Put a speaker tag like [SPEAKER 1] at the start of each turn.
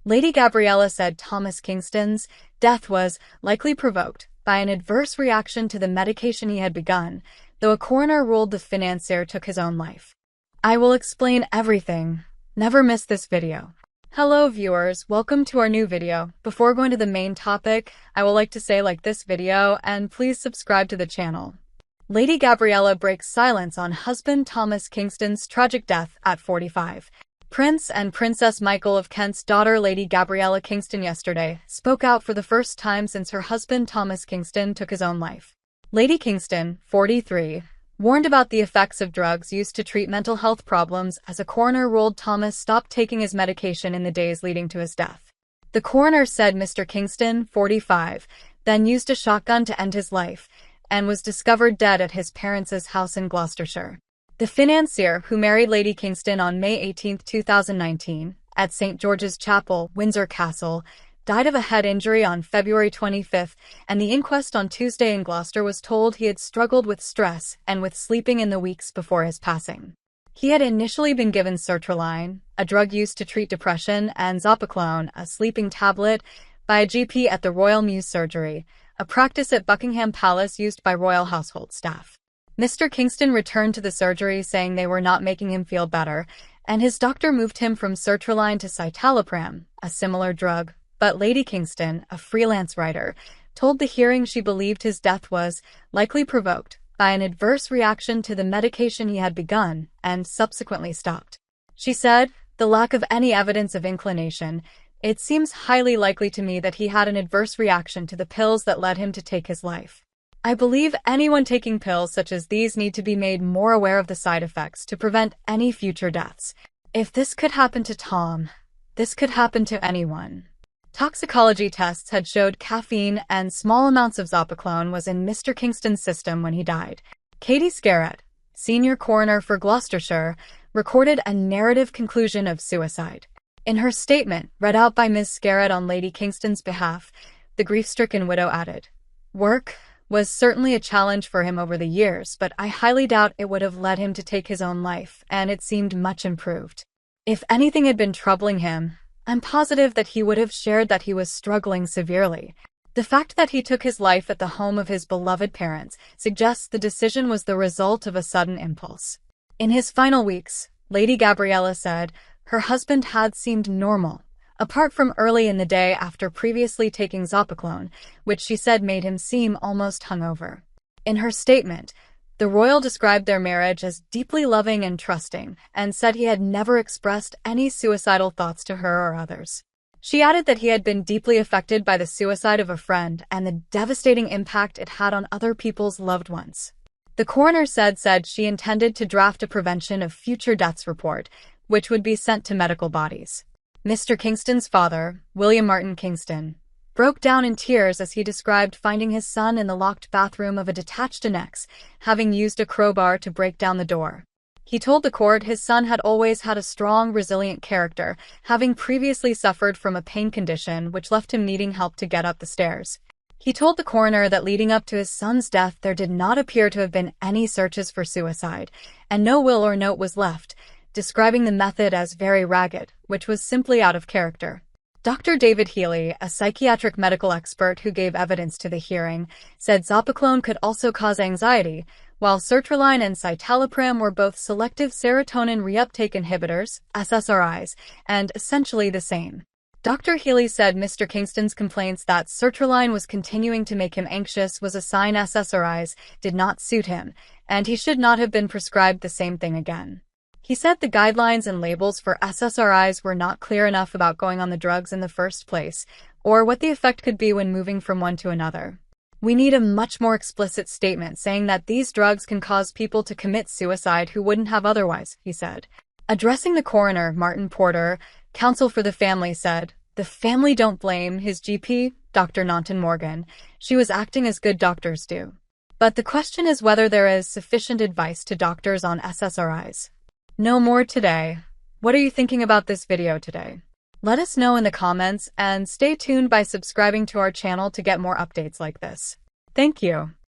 [SPEAKER 1] Lady Gabriella said Thomas Kingston's death was likely provoked by an adverse reaction to the medication he had begun, though a coroner ruled the financier took his own life. I will explain everything. Never miss this video. Hello viewers, welcome to our new video. Before going to the main topic, I would like to say like this video and please subscribe to the channel. Lady Gabriella breaks silence on husband Thomas Kingston's tragic death at 45. Prince and Princess Michael of Kent's daughter Lady Gabriella Kingston yesterday spoke out for the first time since her husband Thomas Kingston took his own life. Lady Kingston, 43, warned about the effects of drugs used to treat mental health problems as a coroner ruled Thomas stopped taking his medication in the days leading to his death. The coroner said Mr. Kingston, 45, then used a shotgun to end his life and was discovered dead at his parents' house in Gloucestershire. The financier, who married Lady Kingston on May 18, 2019, at St. George's Chapel, Windsor Castle, died of a head injury on February 25, and the inquest on Tuesday in Gloucester was told he had struggled with stress and with sleeping in the weeks before his passing. He had initially been given sertraline, a drug used to treat depression, and zopiclone, a sleeping tablet, by a GP at the Royal Mews Surgery, a practice at Buckingham Palace used by royal household staff. Mr. Kingston returned to the surgery saying they were not making him feel better, and his doctor moved him from sertraline to citalopram, a similar drug. But Lady Kingston, a freelance writer, told the hearing she believed his death was likely provoked by an adverse reaction to the medication he had begun and subsequently stopped. She said, "The lack of any evidence of inclination, it seems highly likely to me that he had an adverse reaction to the pills that led him to take his life. I believe anyone taking pills such as these need to be made more aware of the side effects to prevent any future deaths. If this could happen to Tom, this could happen to anyone." Toxicology tests had showed caffeine and small amounts of zopiclone was in Mr. Kingston's system when he died. Katie Scarrett, senior coroner for Gloucestershire, recorded a narrative conclusion of suicide. In her statement, read out by Ms. Scarrett on Lady Kingston's behalf, the grief-stricken widow added, "Work was certainly a challenge for him over the years, but I highly doubt it would have led him to take his own life, and it seemed much improved. If anything had been troubling him, I'm positive that he would have shared that he was struggling severely. The fact that he took his life at the home of his beloved parents suggests the decision was the result of a sudden impulse." In his final weeks, Lady Gabriella said her husband had seemed normal, apart from early in the day after previously taking zopiclone, which she said made him seem almost hungover. In her statement, the royal described their marriage as deeply loving and trusting, and said he had never expressed any suicidal thoughts to her or others. She added that he had been deeply affected by the suicide of a friend and the devastating impact it had on other people's loved ones. The coroner said she intended to draft a prevention of future deaths report, which would be sent to medical bodies. Mr. Kingston's father, William Martin Kingston, broke down in tears as he described finding his son in the locked bathroom of a detached annex, having used a crowbar to break down the door. He told the court his son had always had a strong, resilient character, having previously suffered from a pain condition which left him needing help to get up the stairs. He told the coroner that leading up to his son's death there did not appear to have been any searches for suicide, and no will or note was left, describing the method as very ragged, which was simply out of character. Dr. David Healy, a psychiatric medical expert who gave evidence to the hearing, said zopiclone could also cause anxiety, while sertraline and citalopram were both selective serotonin reuptake inhibitors, SSRIs, and essentially the same. Dr. Healy said Mr. Kingston's complaints that sertraline was continuing to make him anxious was a sign SSRIs did not suit him, and he should not have been prescribed the same thing again. He said the guidelines and labels for SSRIs were not clear enough about going on the drugs in the first place, or what the effect could be when moving from one to another. "We need a much more explicit statement saying that these drugs can cause people to commit suicide who wouldn't have otherwise," he said. Addressing the coroner, Martin Porter, counsel for the family, said, "The family don't blame his GP, Dr. Naunton Morgan. She was acting as good doctors do. But the question is whether there is sufficient advice to doctors on SSRIs. No more today. What are you thinking about this video today? Let us know in the comments and stay tuned by subscribing to our channel to get more updates like this. Thank you.